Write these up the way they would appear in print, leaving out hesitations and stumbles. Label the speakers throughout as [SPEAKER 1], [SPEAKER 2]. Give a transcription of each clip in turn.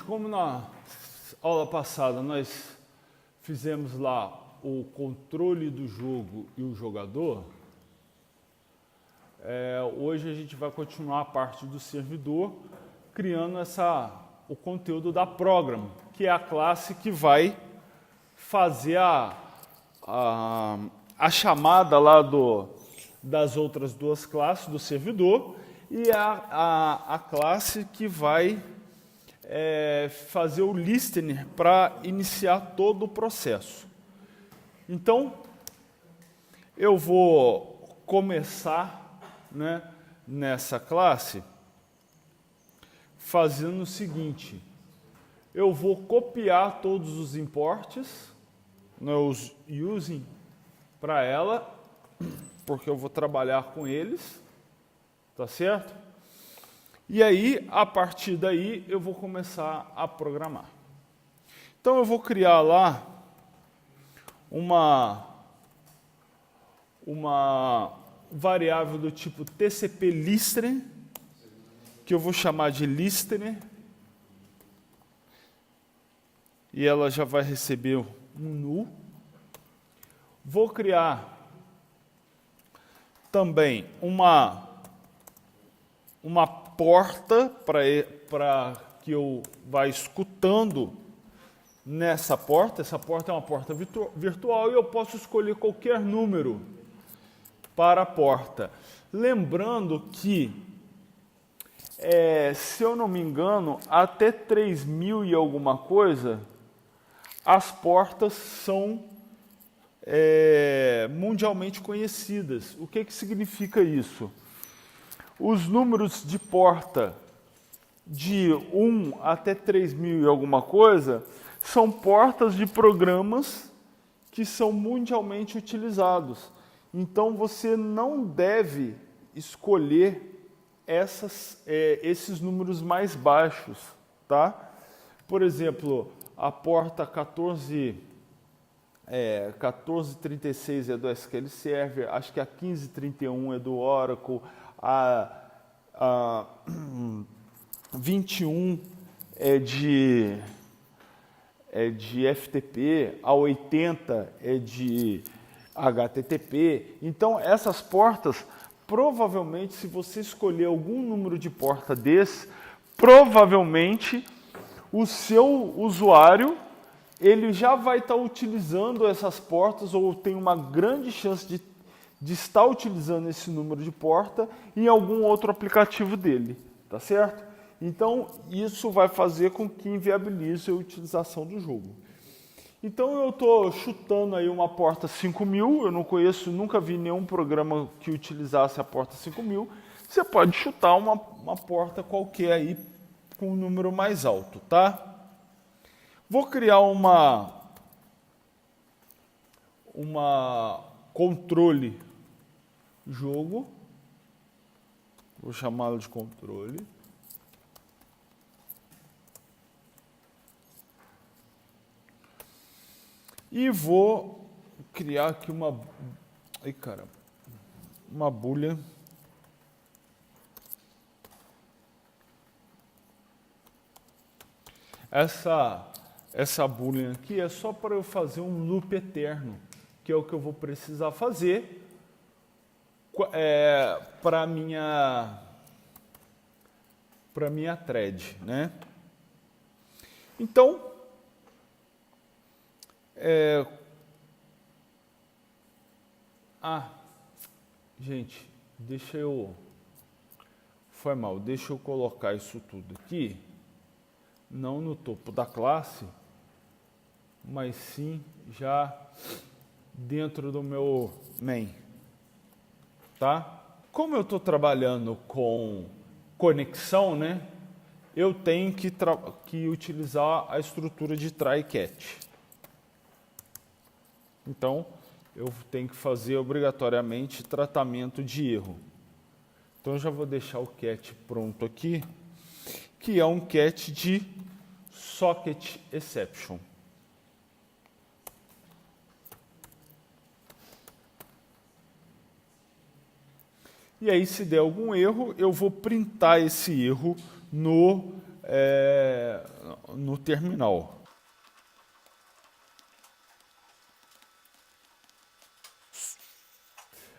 [SPEAKER 1] como na aula passada nós fizemos lá o controle do jogo e o jogador, hoje a gente vai continuar a parte do servidor, criando o conteúdo da program, que é a classe que vai fazer a chamada lá das outras duas classes do servidor e a classe que vai fazer o listener para iniciar todo o processo. Então, eu vou começar, né, nessa classe fazendo o seguinte: eu vou copiar todos os imports, né, os using para ela, porque eu vou trabalhar com eles, tá certo? E aí, a partir daí, eu vou começar a programar. Então, eu vou criar lá uma variável do tipo TCP listener, que eu vou chamar de listener, e ela já vai receber um null. Vou criar também uma porta para que eu vá escutando nessa porta. Essa porta é uma porta virtual e eu posso escolher qualquer número para a porta. Lembrando que, se eu não me engano, até 3.000 e alguma coisa, as portas são mundialmente conhecidas. O que significa isso? Os números de porta de 1 até 3.000 e alguma coisa são portas de programas que são mundialmente utilizados. Então, você não deve escolher esses números mais baixos, tá? Por exemplo, a porta 1436 é do SQL Server, acho que a 1531 é do Oracle, a 21 é de FTP, a 80 é de HTTP. Então, essas portas, provavelmente, se você escolher algum número de porta desse, provavelmente o seu usuário ele já vai estar utilizando essas portas, ou tem uma grande chance de estar utilizando esse número de porta em algum outro aplicativo dele, tá certo? Então, isso vai fazer com que inviabilize a utilização do jogo. Então, eu estou chutando aí uma porta 5.000, eu não conheço, nunca vi nenhum programa que utilizasse a porta 5.000. Você pode chutar uma porta qualquer aí com um número mais alto, tá? Vou criar uma controle jogo, vou chamá-lo de controle. E vou criar aqui uma boolean. Essa boolean aqui é só para eu fazer um loop eterno, que é o que eu vou precisar fazer para minha thread, né? Então, gente, deixa eu colocar isso tudo aqui, não no topo da classe, mas sim já dentro do meu main, tá? Como eu estou trabalhando com conexão, né, eu tenho que utilizar a estrutura de try-catch. Então, eu tenho que fazer obrigatoriamente tratamento de erro. Então, eu já vou deixar o catch pronto aqui, que é um catch de socket exception. E aí, se der algum erro, eu vou printar esse erro no no terminal.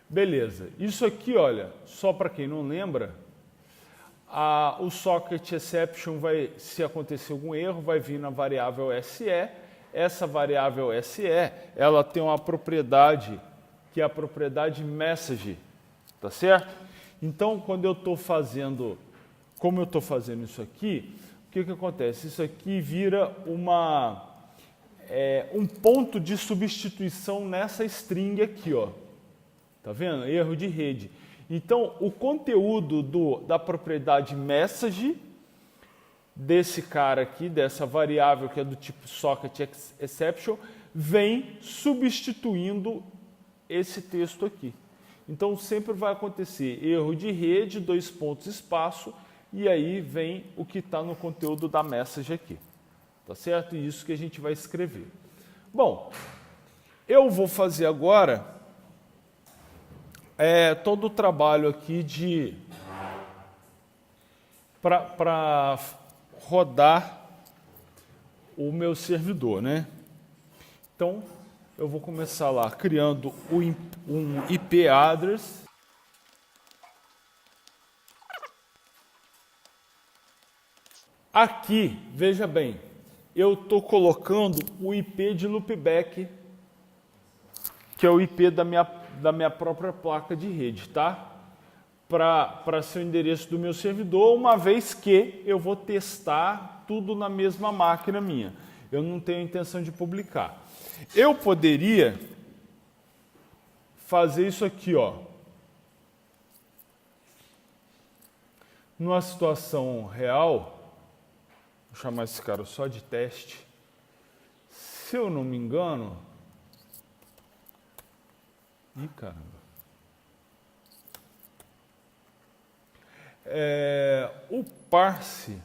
[SPEAKER 1] Beleza, isso aqui, olha, só para quem não lembra, o socket exception vai, se acontecer algum erro, vai vir na variável SE. Essa variável SE, ela tem uma propriedade que é a propriedade message, tá certo? Então, quando eu estou fazendo, como eu estou fazendo isso aqui, o que acontece? Isso aqui vira um ponto de substituição nessa string aqui, ó. Tá vendo? Erro de rede. Então, o conteúdo da propriedade message desse cara aqui, dessa variável que é do tipo socket exception, vem substituindo esse texto aqui. Então, sempre vai acontecer erro de rede, 2 pontos, espaço, e aí vem o que está no conteúdo da message aqui. Tá certo? E isso que a gente vai escrever. Bom, eu vou fazer agora todo o trabalho aqui para rodar o meu servidor, né? Então, eu vou começar lá criando um IP address. Aqui, veja bem, eu estou colocando o IP de loopback, que é o IP da minha própria placa de rede, tá? Para ser o endereço do meu servidor, uma vez que eu vou testar tudo na mesma máquina minha. Eu não tenho intenção de publicar. Eu poderia fazer isso aqui, ó. Numa situação real, vou chamar esse cara só de teste. Se eu não me engano... Ih, caramba. O parse...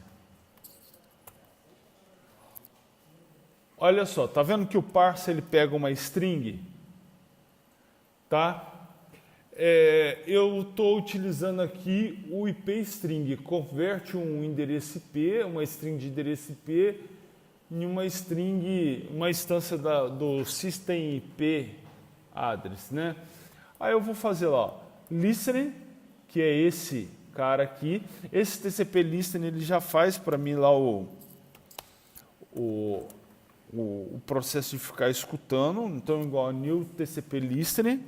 [SPEAKER 1] Olha só, tá vendo que o parse ele pega uma string? Tá? Eu estou utilizando aqui o IP string, converte um endereço IP, uma string de endereço IP, em uma string, uma instância do system IP address, né? Aí eu vou fazer lá, ó, listening, que é esse cara aqui. Esse TCP listening ele já faz para mim lá o processo de ficar escutando. Então, igual a new TCP listening.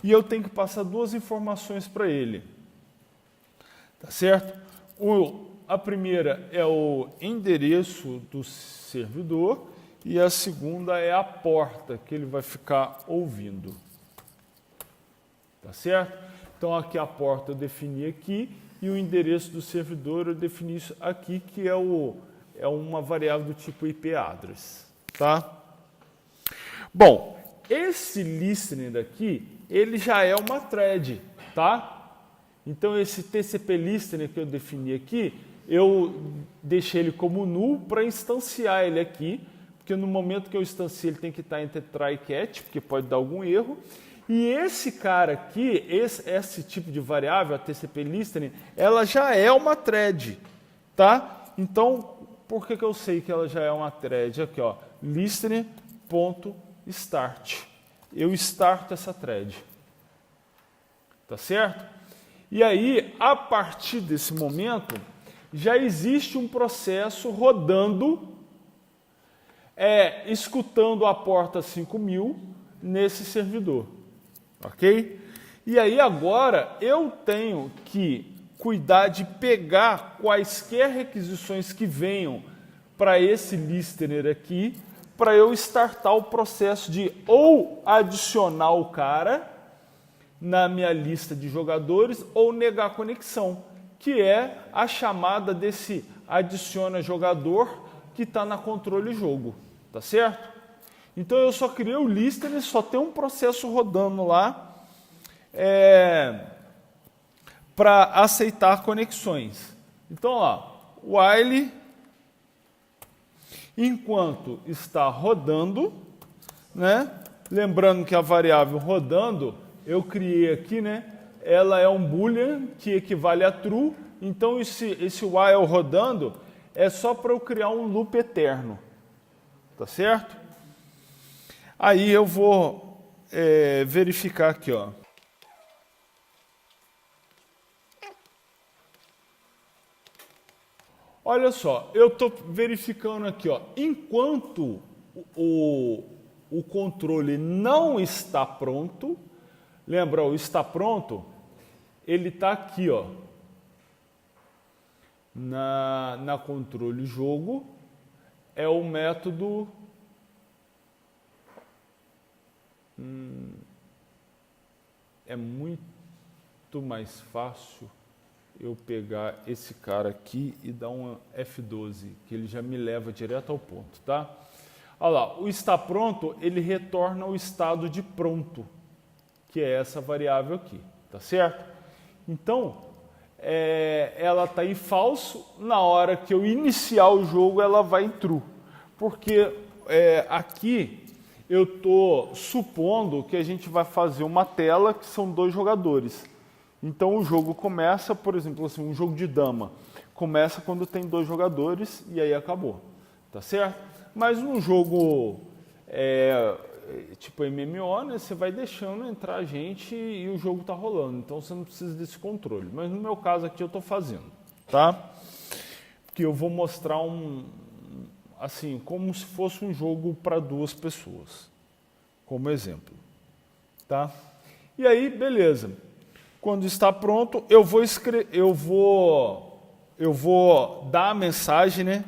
[SPEAKER 1] E eu tenho que passar 2 informações para ele. Tá certo? A primeira é o endereço do servidor e a segunda é a porta que ele vai ficar ouvindo. Tá certo? Então, aqui a porta eu defini aqui e o endereço do servidor eu defini isso aqui, que é uma variável do tipo IP address. Tá? Bom, esse listening daqui, ele já é uma thread, tá? Então, esse TCP listening que eu defini aqui, eu deixei ele como null para instanciar ele aqui, porque no momento que eu instancio ele tem que estar entre try e catch, porque pode dar algum erro. E esse cara aqui, esse tipo de variável, a TCP listening, ela já é uma thread, tá? Então, por que eu sei que ela já é uma thread? Aqui, ó, listening.start. Eu starto essa thread. Tá certo? E aí, a partir desse momento, já existe um processo rodando, escutando a porta 5000 nesse servidor. Ok? E aí agora eu tenho que cuidar de pegar quaisquer requisições que venham para esse listener aqui, para eu startar o processo de ou adicionar o cara na minha lista de jogadores ou negar a conexão, que é a chamada desse adiciona jogador que está na controle jogo, tá certo? Então eu só criei o listener, só tem um processo rodando lá para aceitar conexões. Então lá, while, enquanto está rodando, né? Lembrando que a variável rodando, eu criei aqui, né? Ela é um boolean que equivale a true. Então esse while rodando é só para eu criar um loop eterno, tá certo? Aí eu vou verificar aqui, ó. Olha só, eu estou verificando aqui, ó, enquanto o controle não está pronto, lembra, o está pronto, ele está aqui, ó, na controle jogo, é o método é muito mais fácil eu pegar esse cara aqui e dar um F12, que ele já me leva direto ao ponto, tá? Olha lá, o está pronto, ele retorna o estado de pronto, que é essa variável aqui, tá certo? Então, ela está em falso, na hora que eu iniciar o jogo ela vai em true, porque aqui eu estou supondo que a gente vai fazer uma tela que são 2 jogadores. Então o jogo começa, por exemplo, assim, um jogo de dama, começa quando tem 2 jogadores e aí acabou, tá certo? Mas um jogo tipo MMO, né, você vai deixando entrar gente e o jogo tá rolando, então você não precisa desse controle. Mas no meu caso aqui eu estou fazendo, tá? Porque eu vou mostrar assim, como se fosse um jogo para 2 pessoas, como exemplo, tá? E aí, beleza. Quando está pronto, eu vou dar a mensagem, né?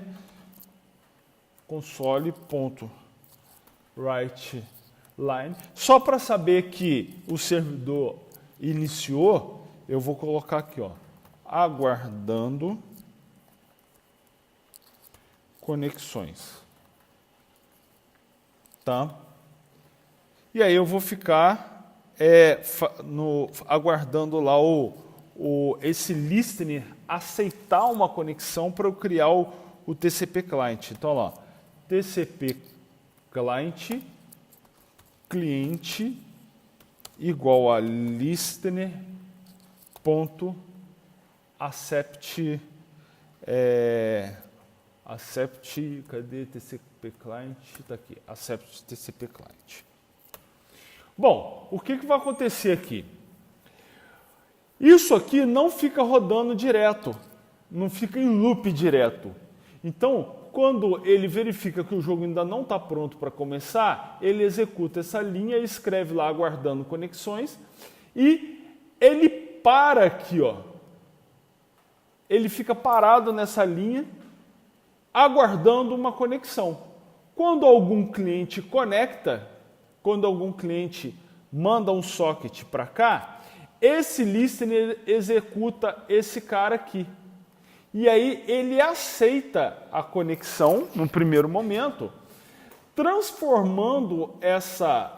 [SPEAKER 1] console.writeLine. Só para saber que o servidor iniciou, eu vou colocar aqui, ó, aguardando conexões, tá? E aí eu vou ficar aguardando lá esse listener aceitar uma conexão para eu criar o TCP client. Então, lá, TCP cliente igual a listener.accept cadê TCP client? Está aqui, accept TCP client. Bom, o que vai acontecer aqui? Isso aqui não fica rodando direto, não fica em loop direto. Então, quando ele verifica que o jogo ainda não está pronto para começar, ele executa essa linha, escreve lá aguardando conexões e ele para aqui, ó. Ele fica parado nessa linha, aguardando uma conexão. Quando algum cliente conecta, quando algum cliente manda um socket para cá, esse listener executa esse cara aqui. E aí ele aceita a conexão no primeiro momento, transformando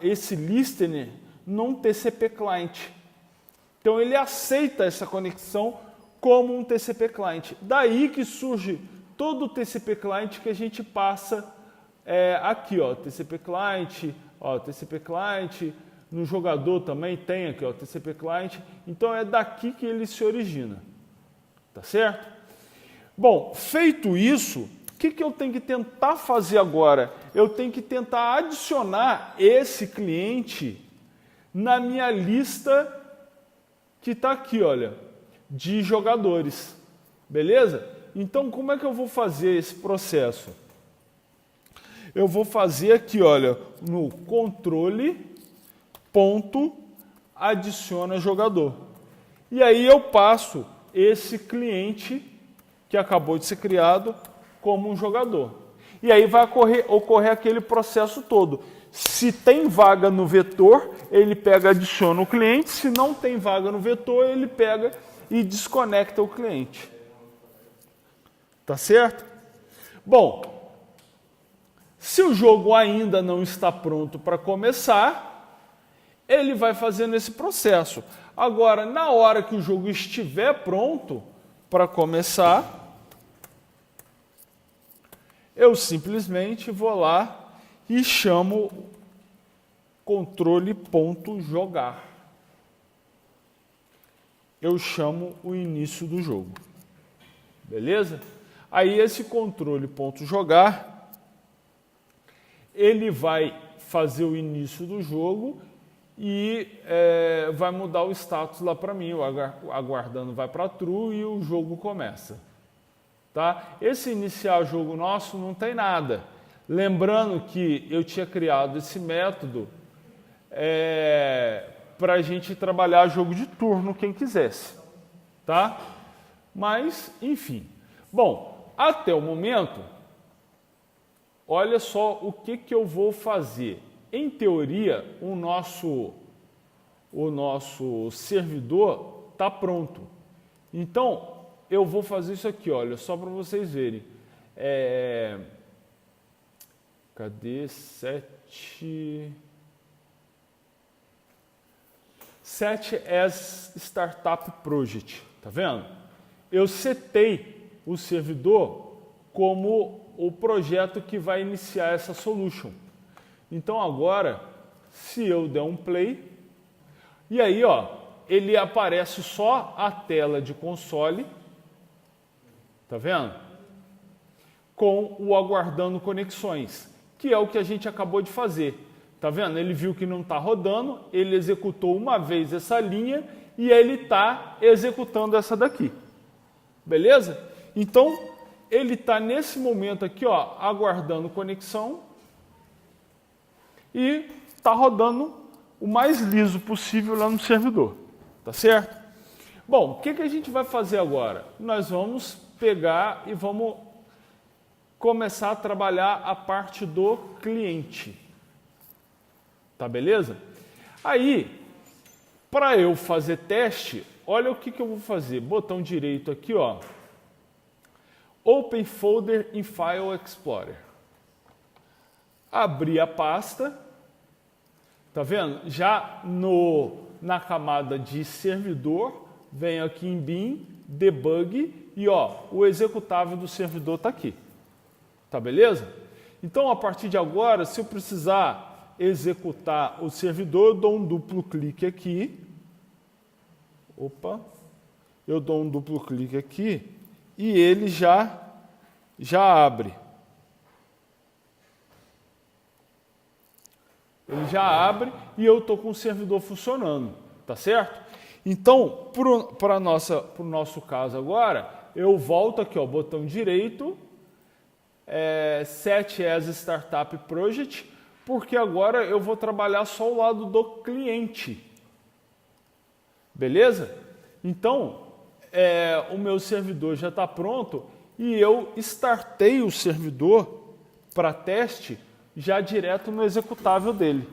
[SPEAKER 1] esse listener num TCP client. Então ele aceita essa conexão como um TCP client. Daí que surge todo o TCP client que a gente passa aqui, ó, TCP client, ó, TCP client, no jogador também tem aqui, ó, TCP client. Então é daqui que ele se origina, tá certo? Bom, feito isso, o que eu tenho que tentar fazer agora? Eu tenho que tentar adicionar esse cliente na minha lista que está aqui, olha, de jogadores, beleza? Então, como é que eu vou fazer esse processo? Eu vou fazer aqui, olha, no controle.adiciona jogador. E aí eu passo esse cliente que acabou de ser criado como um jogador. E aí vai ocorrer aquele processo todo. Se tem vaga no vetor, ele pega e adiciona o cliente. Se não tem vaga no vetor, ele pega e desconecta o cliente. Tá certo? Bom, se o jogo ainda não está pronto para começar, ele vai fazendo esse processo. Agora, na hora que o jogo estiver pronto para começar, eu simplesmente vou lá e chamo controle.jogar. Eu chamo o início do jogo. Beleza? Aí esse controle.jogar, ele vai fazer o início do jogo e vai mudar o status lá para mim, o aguardando vai para true e o jogo começa. Tá? Esse iniciar jogo nosso não tem nada. Lembrando que eu tinha criado esse método para a gente trabalhar jogo de turno, quem quisesse. Tá? Mas, enfim. Bom, até o momento, olha só o que eu vou fazer. Em teoria, o nosso servidor está pronto. Então, eu vou fazer isso aqui, olha, só para vocês verem. Cadê? 7 as Startup Project, tá vendo? Eu setei o servidor como o projeto que vai iniciar essa solution. Então agora, se eu der um play, e aí ó, ele aparece só a tela de console, tá vendo? Com o aguardando conexões, que é o que a gente acabou de fazer. Tá vendo? Ele viu que não está rodando, ele executou uma vez essa linha e ele está executando essa daqui. Beleza? Então, ele está nesse momento aqui, ó, aguardando conexão e está rodando o mais liso possível lá no servidor. Tá certo? Bom, o que a gente vai fazer agora? Nós vamos pegar e vamos começar a trabalhar a parte do cliente. Tá beleza? Aí, para eu fazer teste, olha o que eu vou fazer. Botão direito aqui, ó. Open Folder in File Explorer. Abrir a pasta. Tá vendo? Já na camada de servidor, vem aqui em bin, debug e ó, o executável do servidor está aqui. Tá beleza? Então, a partir de agora, se eu precisar executar o servidor, eu dou um duplo clique aqui. Opa! Eu dou um duplo clique aqui e ele já abre. Ele já abre e eu estou com o servidor funcionando, tá certo? Então, para o nosso caso agora, eu volto aqui, ó, botão direito, Set as Startup Project, porque agora eu vou trabalhar só o lado do cliente. Beleza? Então, o meu servidor já está pronto e eu startei o servidor para teste já direto no executável dele,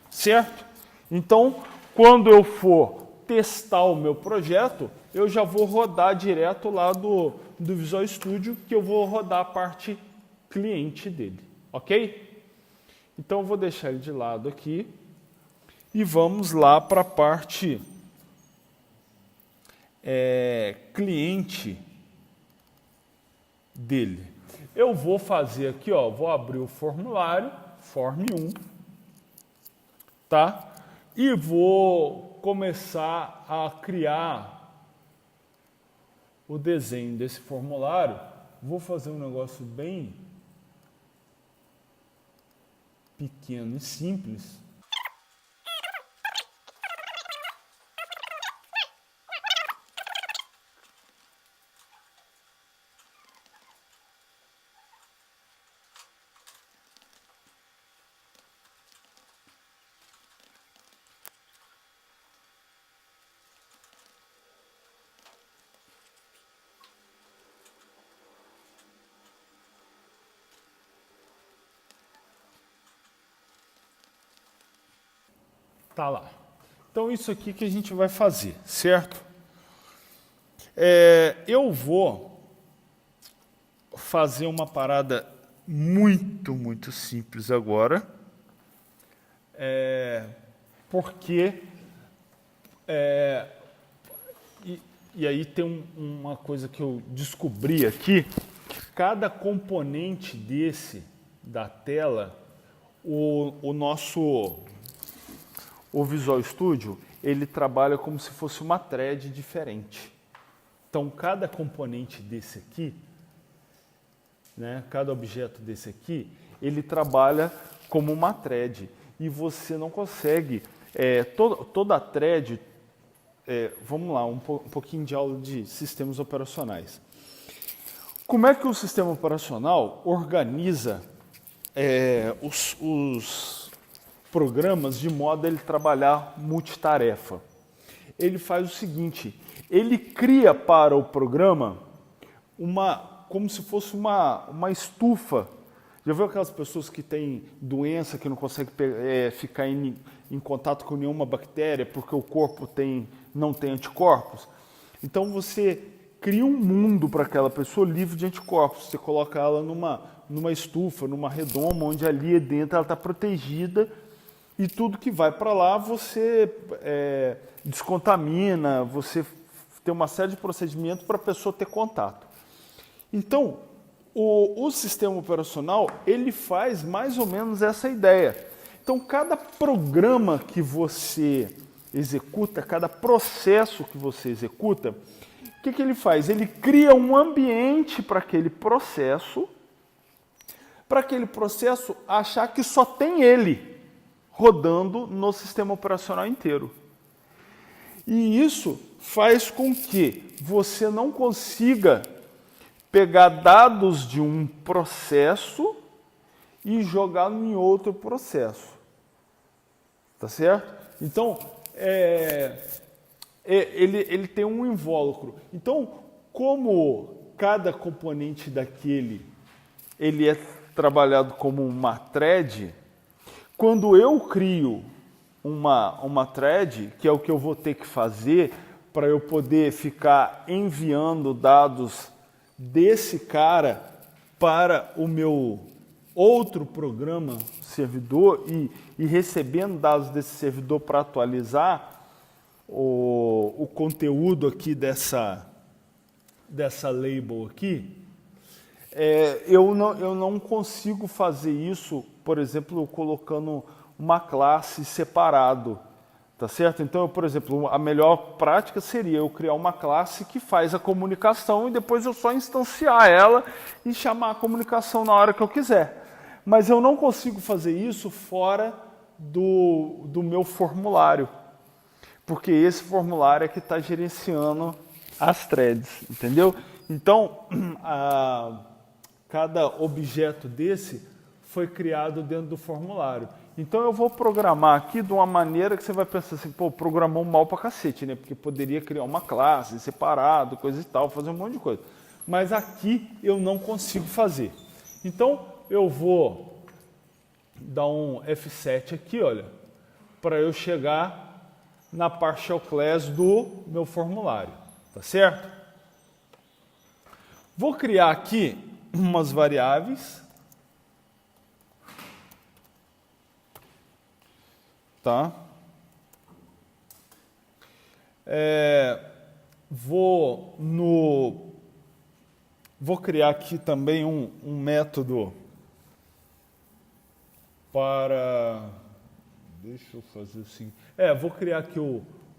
[SPEAKER 1] certo? Então, quando eu for testar o meu projeto, eu já vou rodar direto lá do Visual Studio, que eu vou rodar a parte cliente dele, ok? Então, eu vou deixar ele de lado aqui e vamos lá para a parte cliente dele. Eu vou fazer aqui, ó, vou abrir o formulário, Form 1, tá? E vou começar a criar o desenho desse formulário. Vou fazer um negócio bem pequeno e simples. Tá lá. Então, isso aqui que a gente vai fazer, certo? Eu vou fazer uma parada muito, muito simples agora, porque e aí tem uma coisa que eu descobri aqui, cada componente da tela, o Visual Studio, ele trabalha como se fosse uma thread diferente. Então, cada componente desse aqui, né? Cada objeto desse aqui, ele trabalha como uma thread. E você não consegue... toda thread... vamos lá, um pouquinho de aula de sistemas operacionais. Como é que o sistema operacional organiza os programas de modo a ele trabalhar multitarefa? Ele faz o seguinte, ele cria para o programa como se fosse uma estufa. Já viu aquelas pessoas que têm doença, que não conseguem ficar em contato com nenhuma bactéria porque o corpo não tem anticorpos? Então você cria um mundo para aquela pessoa livre de anticorpos. Você coloca ela numa estufa, numa redoma, onde ali dentro ela está protegida e tudo que vai para lá você descontamina, você tem uma série de procedimentos para a pessoa ter contato. Então, o sistema operacional, ele faz mais ou menos essa ideia. Então, cada programa que você executa, cada processo que você executa, o que ele faz? Ele cria um ambiente para aquele processo achar que só tem ele rodando no sistema operacional inteiro. E isso faz com que você não consiga pegar dados de um processo e jogar em outro processo. Tá certo? Então, ele tem um invólucro. Então, como cada componente daquele ele é trabalhado como uma thread, quando eu crio uma thread, que é o que eu vou ter que fazer para eu poder ficar enviando dados desse cara para o meu outro programa servidor e recebendo dados desse servidor para atualizar o conteúdo aqui dessa label aqui, eu não consigo fazer isso, por exemplo, colocando uma classe separado, tá certo? Então, por exemplo, a melhor prática seria eu criar uma classe que faz a comunicação e depois eu só instanciar ela e chamar a comunicação na hora que eu quiser. Mas eu não consigo fazer isso fora do meu formulário, porque esse formulário é que está gerenciando as threads, entendeu? Então, cada objeto desse foi criado dentro do formulário. Então eu vou programar aqui de uma maneira que você vai pensar assim, pô, programou mal pra cacete, né? Porque poderia criar uma classe separado, coisa e tal, fazer um monte de coisa. Mas aqui eu não consigo fazer. Então eu vou dar um F7 aqui, olha, para eu chegar na partial class do meu formulário, tá certo? Vou criar aqui umas variáveis. Tá? Vou criar aqui também um método para... Deixa eu fazer o seguinte... vou criar aqui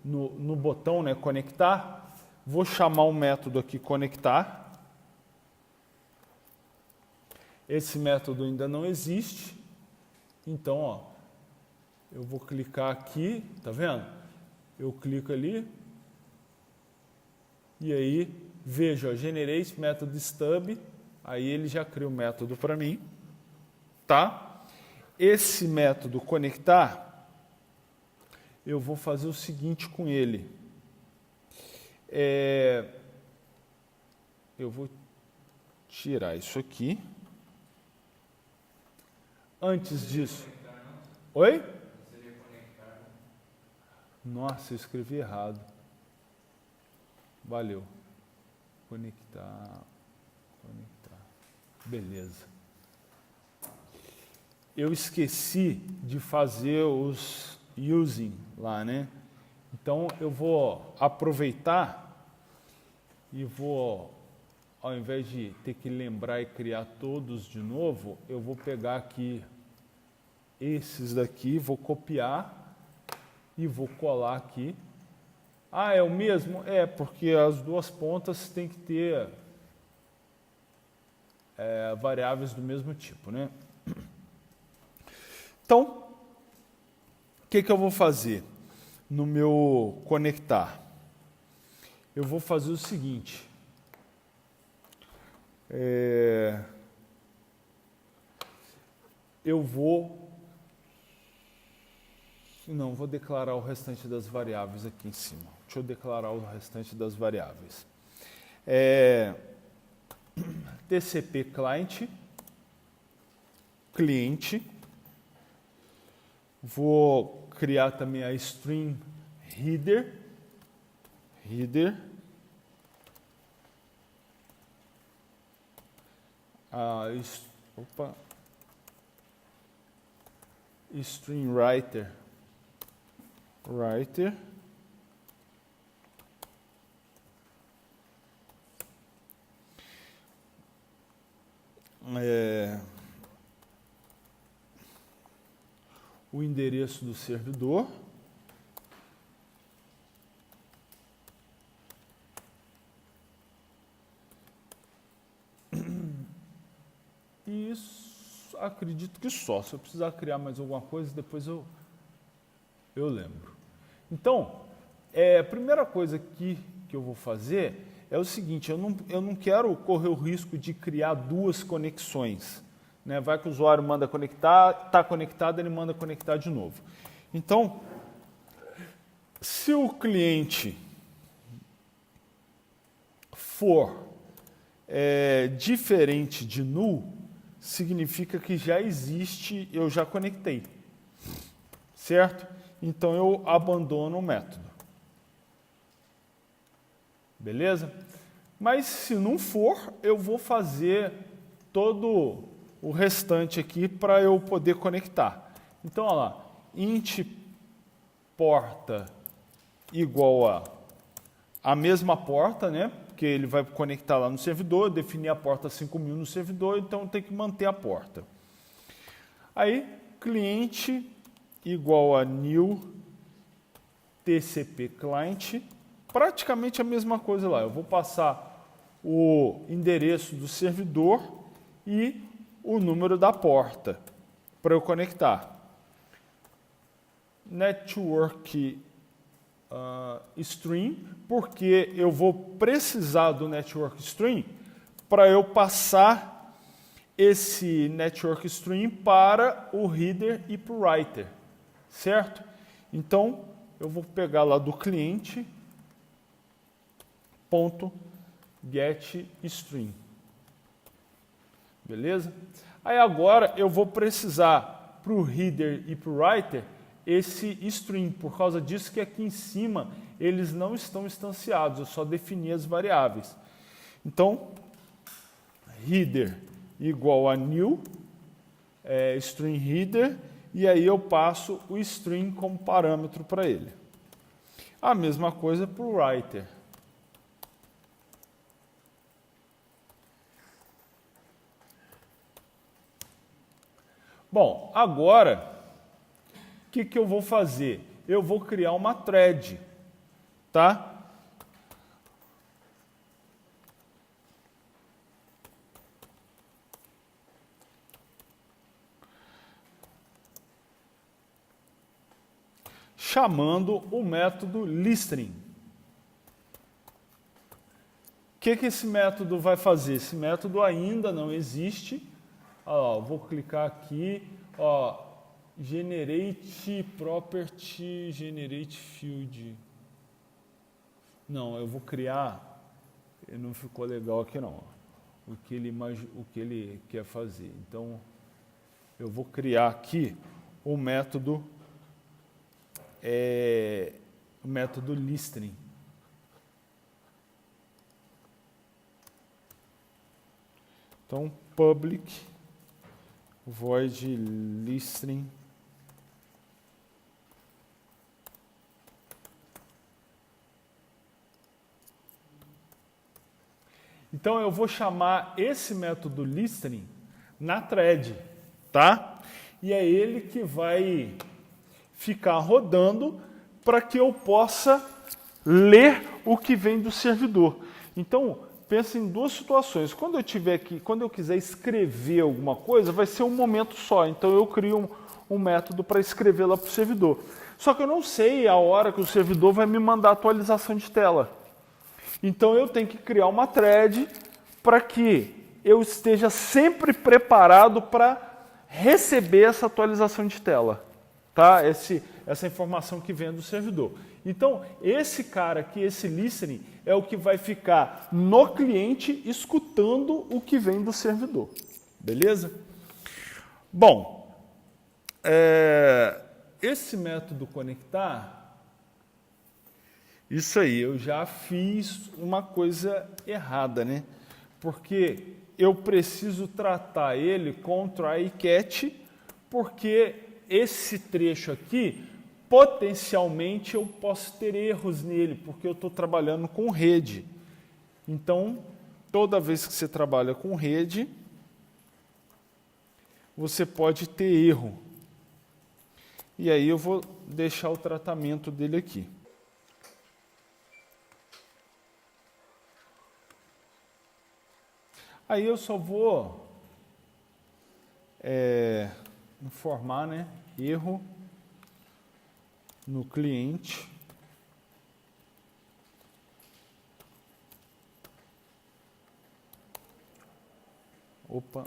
[SPEAKER 1] no botão, né, conectar. Vou chamar um método aqui conectar. Esse método ainda não existe. Então, ó, eu vou clicar aqui, tá vendo? Eu clico ali e aí vejo, ó, generei esse método stub, aí ele já cria o método para mim, tá? Esse método conectar, eu vou fazer o seguinte com ele. Eu vou tirar isso aqui. Antes disso... Oi? Nossa, eu escrevi errado. Valeu. Conectar. Beleza. Eu esqueci de fazer os using lá, né? Então, eu vou aproveitar e vou, ao invés de ter que lembrar e criar todos de novo, eu vou pegar aqui esses daqui, vou copiar e vou colar aqui. Ah, é o mesmo? Porque as duas pontas tem que ter variáveis do mesmo tipo, né? Então, o que eu vou fazer no meu conectar? Eu vou fazer o seguinte. Eu vou declarar o restante das variáveis aqui em cima. Deixa eu declarar o restante das variáveis. TCP cliente. Vou criar também a string header. String writer. O endereço do servidor. E isso, acredito que só. Se eu precisar criar mais alguma coisa, depois eu lembro. Então, a primeira coisa que eu vou fazer é o seguinte, eu não quero correr o risco de criar duas conexões. Né? Vai que o usuário manda conectar, está conectado, ele manda conectar de novo. Então, se o cliente for diferente de null, significa que já existe, eu já conectei. Certo? Então, eu abandono o método. Beleza? Mas se não for, eu vou fazer todo o restante aqui para eu poder conectar. Então, olha lá, int porta igual a mesma porta, né? Porque ele vai conectar lá no servidor, definir a porta 5000 no servidor, então tem que manter a porta. Aí, cliente igual a new TCP client, praticamente a mesma coisa lá. Eu vou passar o endereço do servidor e o número da porta para eu conectar. Network string, porque eu vou precisar do network string para eu passar esse network string para o reader e para o writer, certo? Então, eu vou pegar lá do cliente .getString. Beleza? Aí agora eu vou precisar para o reader e para o writer esse string, por causa disso que aqui em cima eles não estão instanciados, eu só defini as variáveis. Então, reader igual a new string header, e aí eu passo o string como parâmetro para ele. A mesma coisa para o writer. Bom, agora, o que eu vou fazer? Eu vou criar uma thread, tá? Chamando o método listening. O que esse método vai fazer? Esse método ainda não existe. Ó, vou clicar aqui, ó, generate property, generate field. Não, eu vou criar, não ficou legal aqui não, o que ele quer fazer. Então, eu vou criar aqui o método listening. Então, public void listening Então, eu vou chamar esse método listening na thread, tá? E é ele que vai ficar rodando para que eu possa ler o que vem do servidor. Então, pensa em duas situações. Quando eu quiser escrever alguma coisa, vai ser um momento só. Então eu crio um método para escrever lá para o servidor. Só que eu não sei a hora que o servidor vai me mandar atualização de tela. Então eu tenho que criar uma thread para que eu esteja sempre preparado para receber essa atualização de tela, tá? Essa informação que vem do servidor. Então, esse cara aqui, esse listening, é o que vai ficar no cliente escutando o que vem do servidor. Beleza? Bom, esse método conectar, isso aí, eu já fiz uma coisa errada, né? Porque eu preciso tratar ele com try catch, porque esse trecho aqui, potencialmente eu posso ter erros nele, porque eu estou trabalhando com rede. Então, toda vez que você trabalha com rede, você pode ter erro. E aí eu vou deixar o tratamento dele aqui. Aí eu só vou informar, né, erro no cliente. Opa.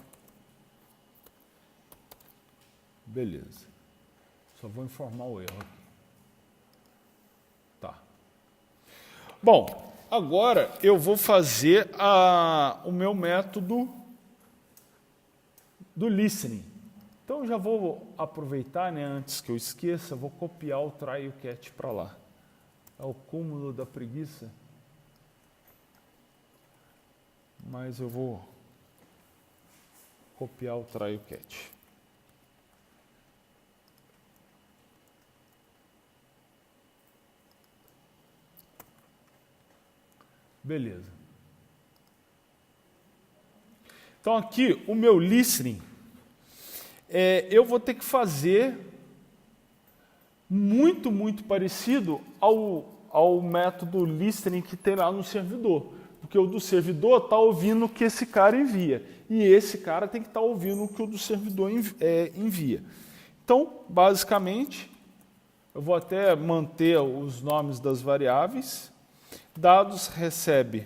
[SPEAKER 1] Beleza. Só vou informar o erro aqui. Tá. Bom, agora eu vou fazer o meu método do listening. Então eu já vou aproveitar, né, antes que eu esqueça, vou copiar o try e o catch para lá. É o cúmulo da preguiça. Mas eu vou copiar o try e o catch. Beleza. Então aqui o meu listening, eu vou ter que fazer muito parecido ao método listening que tem lá no servidor. Porque o do servidor está ouvindo o que esse cara envia. E esse cara tem que estar ouvindo o que o do servidor envia. Então, basicamente, eu vou até manter os nomes das variáveis. Dados recebe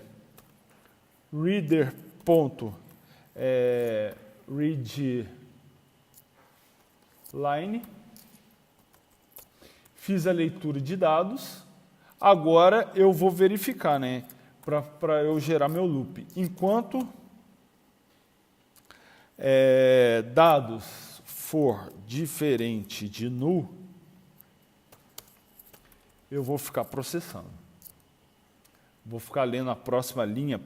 [SPEAKER 1] reader.readLine. Fiz a leitura de dados. Agora eu vou verificar, né, para eu gerar meu loop. Enquanto dados for diferente de null, eu vou ficar processando. Vou ficar lendo a próxima linha.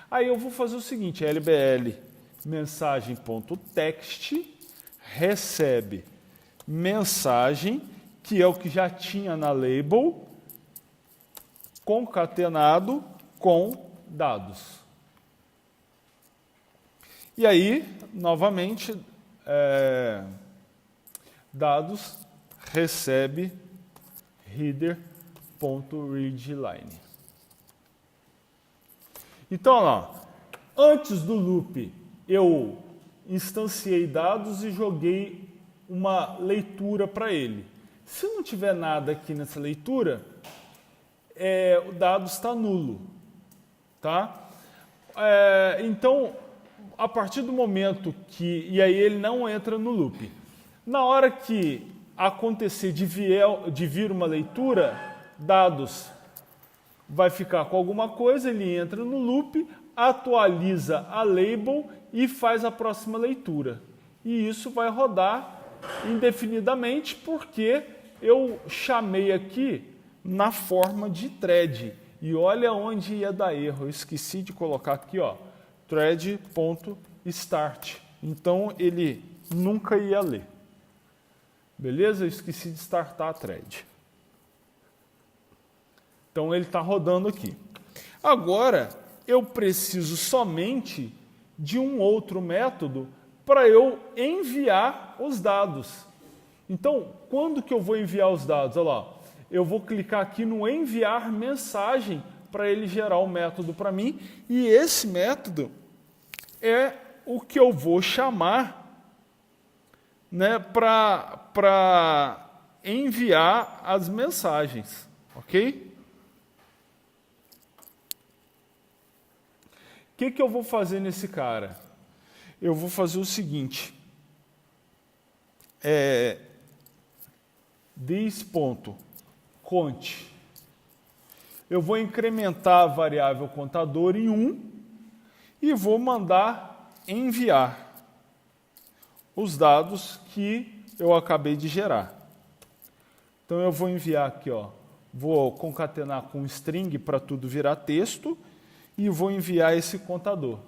[SPEAKER 1] Aí eu vou fazer o seguinte, lbl mensagem.text recebe mensagem, que é o que já tinha na label, concatenado com dados. E aí, novamente, dados recebe reader.readLine. Então, ó, antes do loop, eu instanciei dados e joguei uma leitura para ele. Se não tiver nada aqui nessa leitura, o dado está nulo. Tá? Então, a partir do momento que... E aí ele não entra no loop. Na hora que acontecer de vir uma leitura, dados vai ficar com alguma coisa, ele entra no loop, atualiza a label e faz a próxima leitura. E isso vai rodar indefinidamente porque eu chamei aqui na forma de thread. E olha onde ia dar erro. Eu esqueci de colocar aqui, ó, thread.start. Então ele nunca ia ler. Beleza? Eu esqueci de startar a thread. Então ele está rodando aqui. Agora eu preciso somente de um outro método para eu enviar os dados. Então, quando que eu vou enviar os dados? Olha lá, eu vou clicar aqui no enviar mensagem para ele gerar o método para mim, e esse método é o que eu vou chamar, né, para enviar as mensagens, ok? O que eu vou fazer nesse cara? Eu vou fazer o seguinte, this.conte. Eu vou incrementar a variável contador em 1 e vou mandar enviar os dados que eu acabei de gerar. Então eu vou enviar aqui, ó, vou concatenar com string para tudo virar texto e vou enviar esse contador.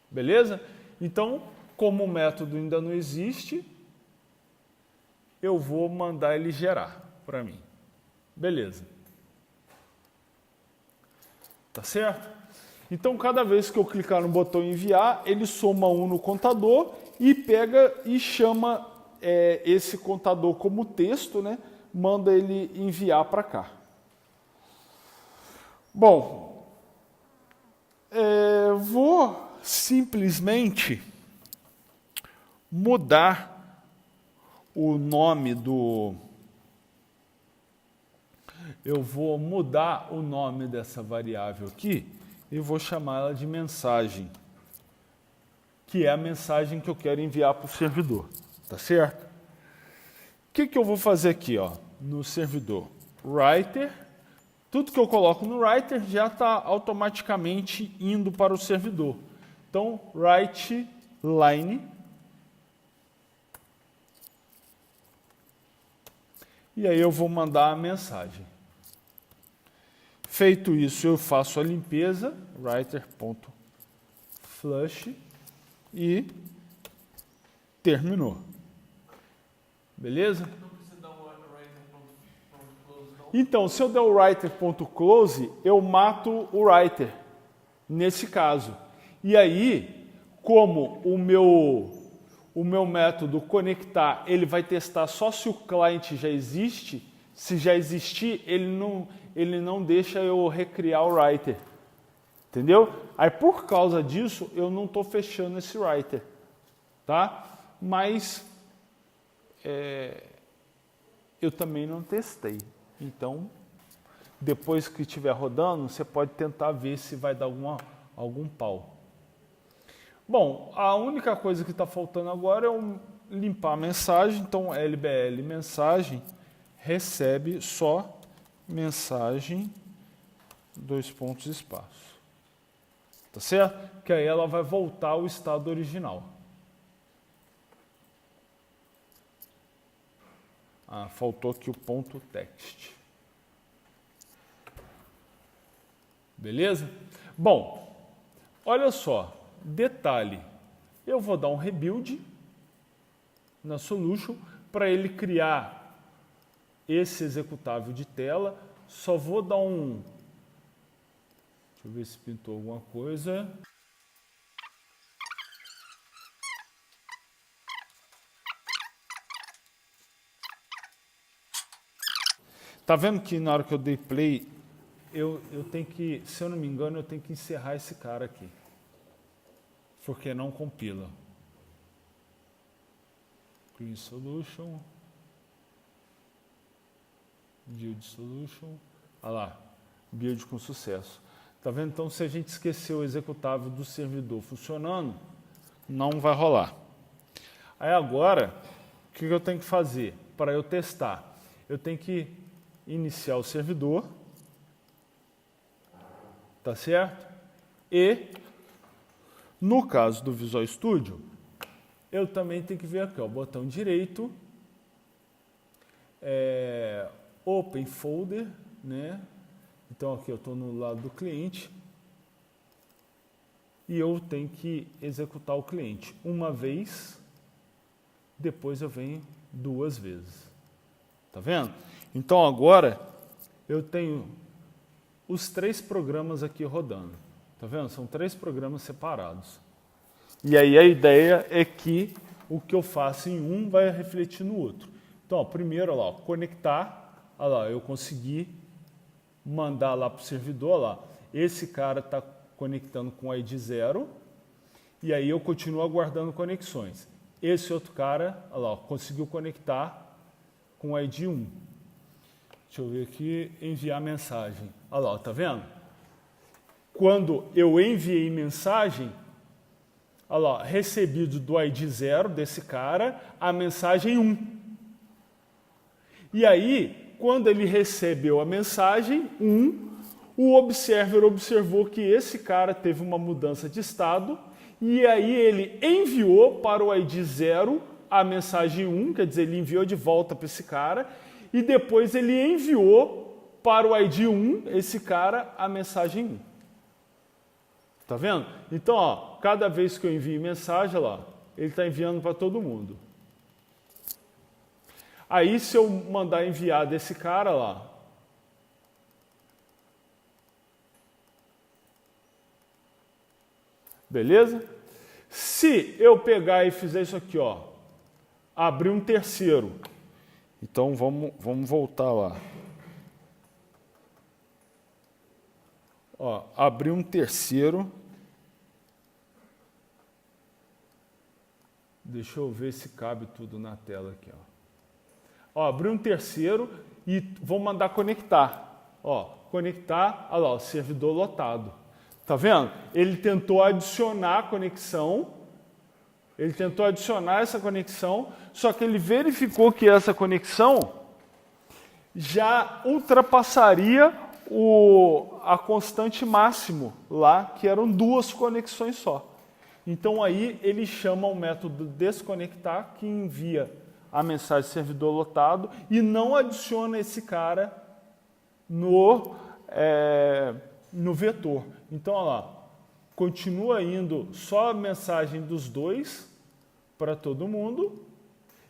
[SPEAKER 1] Beleza? Então, como o método ainda não existe, eu vou mandar ele gerar para mim. Beleza. Tá certo? Então, cada vez que eu clicar no botão enviar, ele soma 1 no contador e pega e chama esse contador como texto, né? Manda ele enviar para cá. Bom, vou simplesmente mudar o nome do... Eu vou mudar o nome dessa variável aqui e vou chamar ela de mensagem, que é a mensagem que eu quero enviar para o servidor, tá certo? O que eu vou fazer aqui, ó, no servidor? Writer, tudo que eu coloco no writer já está automaticamente indo para o servidor. Então, write line, e aí eu vou mandar a mensagem. Feito isso, eu faço a limpeza, writer.flush, e terminou. Beleza?
[SPEAKER 2] Não precisa dar um writer.close, não?
[SPEAKER 1] Então, se eu der o writer.close, eu mato o writer, nesse caso. E aí, como o meu método conectar, ele vai testar só se o cliente já existe, se já existir, ele não deixa eu recriar o writer. Entendeu? Aí, por causa disso, eu não estou fechando esse writer. Tá? Mas eu também não testei. Então, depois que estiver rodando, você pode tentar ver se vai dar algum pau. Bom, a única coisa que está faltando agora é eu limpar a mensagem. Então, LBL mensagem recebe só mensagem, espaço. Tá certo? Que aí ela vai voltar ao estado original. Faltou aqui o ponto text. Beleza? Bom, olha só, detalhe, eu vou dar um rebuild na solution para ele criar esse executável de tela. Só vou dar deixa eu ver se pintou alguma coisa. Tá vendo que na hora que eu dei play, eu tenho que, se eu não me engano, eu tenho que encerrar esse cara aqui. Porque não compila. Clean Solution. Build Solution. Olha lá, build com sucesso. Tá vendo? Então, se a gente esqueceu o executável do servidor funcionando, não vai rolar. Aí agora, o que eu tenho que fazer para eu testar? Eu tenho que iniciar o servidor, tá certo? E, no caso do Visual Studio, eu também tenho que ver aqui, ó, botão direito, Open Folder, né? Então aqui eu estou no lado do cliente e eu tenho que executar o cliente uma vez, depois eu venho 2 vezes. Tá vendo? Então agora eu tenho os 3 programas aqui rodando. Tá vendo? São 3 programas separados. E aí a ideia é que o que eu faço em um vai refletir no outro. Então, ó, primeiro, ó, conectar. Olha lá, eu consegui mandar lá para o servidor, lá, esse cara está conectando com o ID 0, e aí eu continuo aguardando conexões. Esse outro cara, olha lá, ó, conseguiu conectar com o ID 1. Deixa eu ver aqui, enviar mensagem. Olha lá, tá vendo? Quando eu enviei mensagem, olha lá, recebido do ID 0 desse cara, a mensagem 1. E aí, quando ele recebeu a mensagem 1, o observer observou que esse cara teve uma mudança de estado, e aí ele enviou para o ID 0 a mensagem 1, quer dizer, ele enviou de volta para esse cara, e depois ele enviou para o ID 1, esse cara, a mensagem 1. Tá vendo? Então, ó, cada vez que eu envio mensagem, olha lá, ele está enviando para todo mundo. Aí, se eu mandar enviar desse cara lá, beleza? Se eu pegar e fizer isso aqui, ó, abrir um terceiro, então vamos voltar lá. Ó, abrir um terceiro. Deixa eu ver se cabe tudo na tela aqui, ó. Ó, abrir um terceiro e vou mandar conectar. Ó, conectar, olha lá, o servidor lotado. Tá vendo? Ele tentou adicionar a conexão. Ele tentou adicionar essa conexão, só que ele verificou que essa conexão já ultrapassaria a constante máximo lá, que eram 2 conexões só. Então aí ele chama o método desconectar, que envia a mensagem servidor lotado e não adiciona esse cara no vetor. Então, olha lá, continua indo só a mensagem dos 2 para todo mundo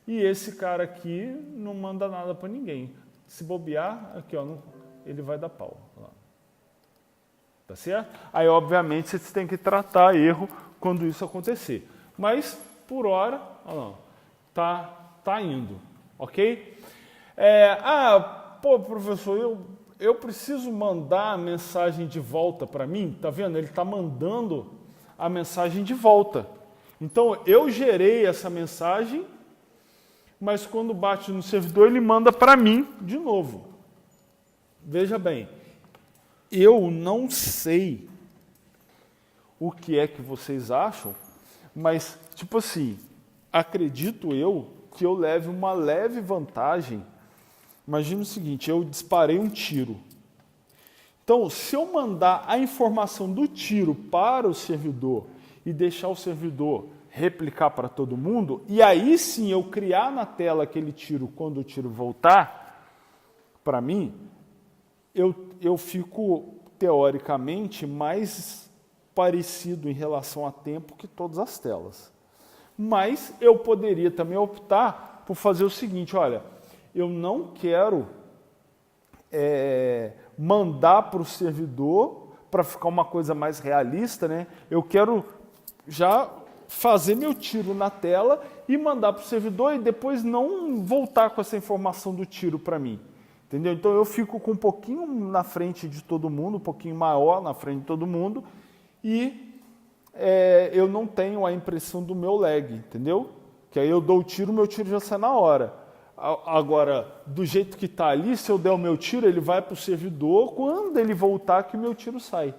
[SPEAKER 1] e esse cara aqui não manda nada para ninguém. Se bobear, aqui, ó, ele vai dar pau. Olha lá. Tá certo? Aí, obviamente, vocês têm que tratar erro quando isso acontecer. Mas, por hora, olha lá, tá indo, ok? Pô, professor, eu preciso mandar a mensagem de volta para mim? Tá vendo? Ele está mandando a mensagem de volta. Então, eu gerei essa mensagem, mas quando bate no servidor, ele manda para mim de novo. Veja bem, eu não sei o que é que vocês acham, mas, tipo assim, acredito eu que eu leve uma leve vantagem. Imagina o seguinte, eu disparei um tiro. Então, se eu mandar a informação do tiro para o servidor e deixar o servidor replicar para todo mundo, e aí sim eu criar na tela aquele tiro quando o tiro voltar para mim, eu fico, teoricamente, mais parecido em relação a tempo que todas as telas. Mas eu poderia também optar por fazer o seguinte, olha, eu não quero mandar para o servidor para ficar uma coisa mais realista, né? Eu quero já fazer meu tiro na tela e mandar para o servidor e depois não voltar com essa informação do tiro para mim. Entendeu? Então eu fico com um pouquinho na frente de todo mundo, um pouquinho maior na frente de todo mundo e eu não tenho a impressão do meu lag, entendeu? Que aí eu dou o tiro, meu tiro já sai na hora. Agora, do jeito que está ali, se eu der o meu tiro, ele vai para o servidor, quando ele voltar que o meu tiro sai.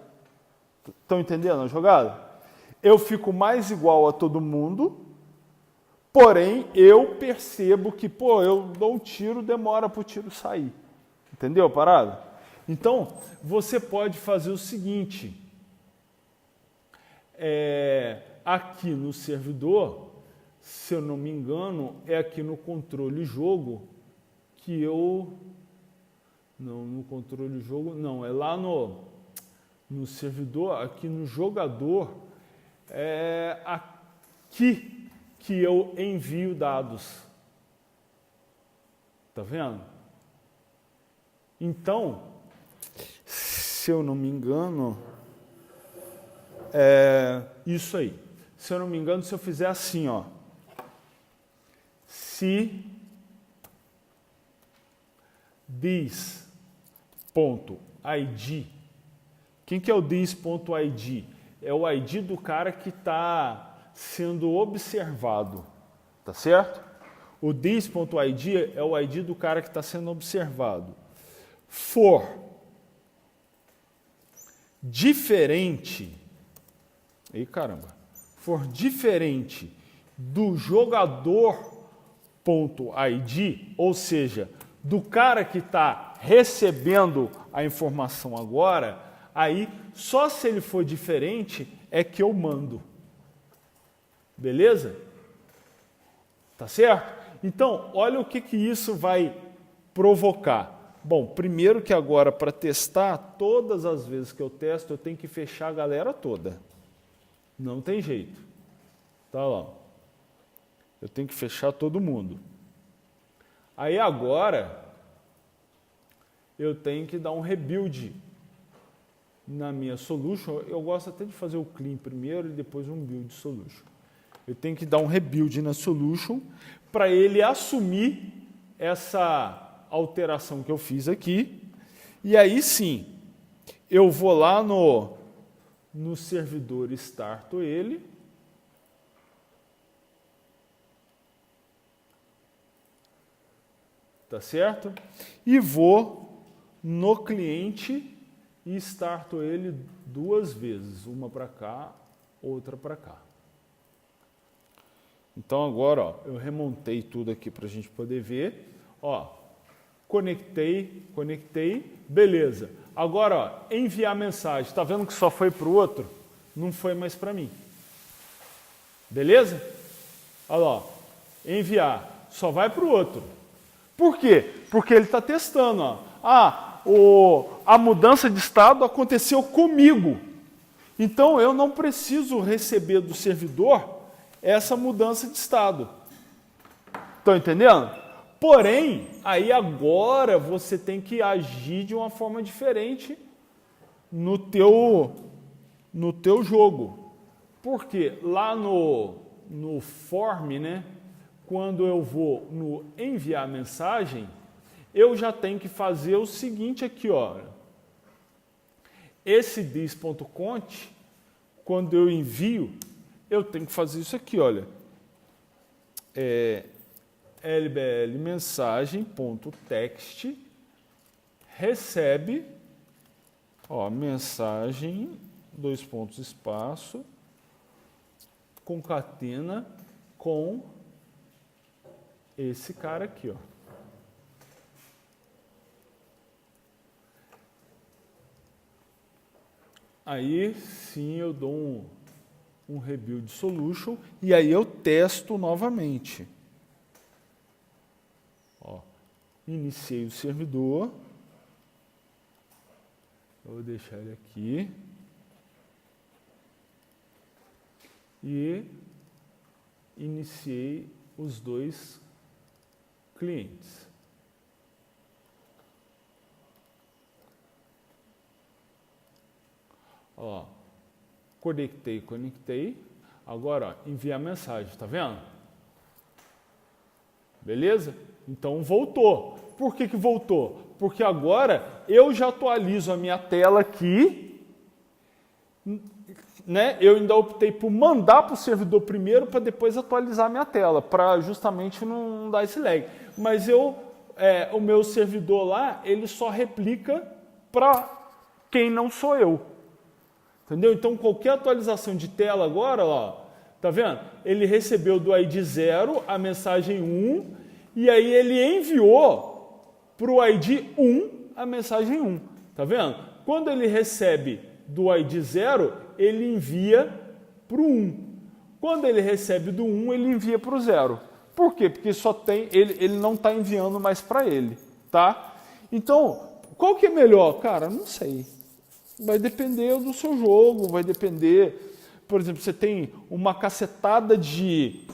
[SPEAKER 1] Estão entendendo a jogada? Eu fico mais igual a todo mundo, porém eu percebo que, eu dou um tiro, demora para o tiro sair. Entendeu a parada? Então, você pode fazer o seguinte, aqui no servidor, se eu não me engano, é aqui no controle jogo que eu... Não, no controle jogo, não, é lá no servidor, aqui no jogador, é aqui que eu envio dados. Tá vendo? Então, se eu não me engano, isso aí. Se eu não me engano, se eu fizer assim, ó, se this ponto ID. Quem que é o this.id? É o ID do cara que está sendo observado, tá certo? O this.id é o ID do cara que está sendo observado. For diferente, ei caramba, for diferente do jogador.id, ou seja, do cara que está recebendo a informação agora, aí só se ele for diferente é que eu mando. Beleza? Tá certo? Então, olha o que isso vai provocar. Bom, primeiro que agora, para testar, todas as vezes que eu testo, eu tenho que fechar a galera toda. Não tem jeito. Tá lá. Eu tenho que fechar todo mundo. Aí agora, eu tenho que dar um rebuild na minha solution. Eu gosto até de fazer o clean primeiro e depois um build solution. Eu tenho que dar um rebuild na solution para ele assumir essa alteração que eu fiz aqui. E aí sim, eu vou lá no servidor starto ele. Tá certo? E vou no cliente e starto ele duas vezes, uma para cá, outra para cá. Então agora, ó, eu remontei tudo aqui para a gente poder ver. Ó, conectei, beleza. Agora, ó, enviar mensagem. Está vendo que só foi para o outro? Não foi mais para mim. Beleza? Olha lá, ó, enviar, só vai para o outro. Por quê? Porque ele está testando. Ó. A mudança de estado aconteceu comigo. Então, eu não preciso receber do servidor essa mudança de estado. Estão entendendo? Porém, aí agora você tem que agir de uma forma diferente no teu jogo. Porque lá no form, né, quando eu vou no enviar mensagem, eu já tenho que fazer o seguinte aqui, ó. Esse this.cont, quando eu envio, eu tenho que fazer isso aqui, olha. LBL mensagem.text recebe, ó, mensagem, dois pontos, espaço, concatena com esse cara aqui, ó. Aí sim eu dou um rebuild solution e aí eu testo novamente. Ó, iniciei o servidor. Eu vou deixar ele aqui. E iniciei os dois clientes. Ó, conectei. Agora, ó, enviar mensagem, tá vendo? Beleza? Então voltou. Por que voltou? Porque agora eu já atualizo a minha tela aqui, né? Eu ainda optei por mandar para o servidor primeiro para depois atualizar a minha tela, para justamente não dar esse lag. Mas o meu servidor lá, ele só replica para quem não sou eu. Entendeu? Então, qualquer atualização de tela agora, ó, tá vendo? Ele recebeu do ID 0 a mensagem 1 e aí ele enviou para o ID 1 a mensagem 1. Tá vendo? Quando ele recebe do ID 0, ele envia para o 1. Quando ele recebe do 1, ele envia para o 0. Por quê? Porque só tem, ele não está enviando mais para ele. Tá? Então, qual que é melhor? Cara, não sei. Vai depender do seu jogo, vai depender... Por exemplo, você tem uma cacetada de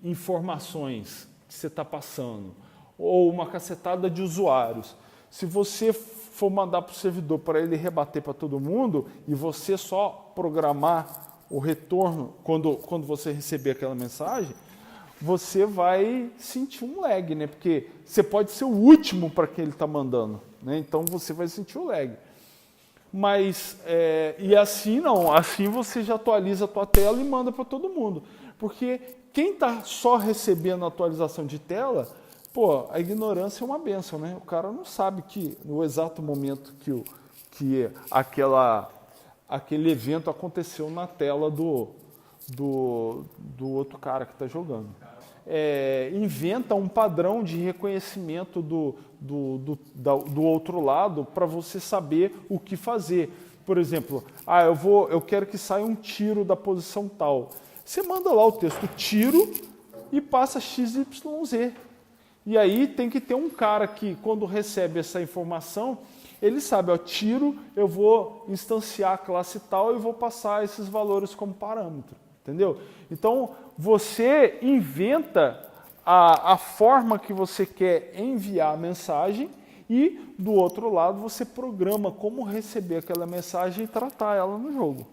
[SPEAKER 1] informações que você está passando, ou uma cacetada de usuários. Se você for mandar para o servidor para ele rebater para todo mundo, e você só programar o retorno quando você receber aquela mensagem, você vai sentir um lag, né? Porque você pode ser o último para quem ele está mandando, né? Então você vai sentir o lag. Mas, e assim não, assim você já atualiza a tua tela e manda para todo mundo. Porque quem está só recebendo a atualização de tela, pô, a ignorância é uma bênção, né? O cara não sabe que no exato momento que aquele evento aconteceu na tela do outro cara que está jogando. Inventa um padrão de reconhecimento do outro lado para você saber o que fazer. Por exemplo, eu quero que saia um tiro da posição tal. Você manda lá o texto tiro e passa XYZ. E aí tem que ter um cara que, quando recebe essa informação, ele sabe, tiro, eu vou instanciar a classe tal e vou passar esses valores como parâmetro. Entendeu? Então, você inventa a forma que você quer enviar a mensagem e, do outro lado, você programa como receber aquela mensagem e tratar ela no jogo.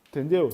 [SPEAKER 1] Entendeu?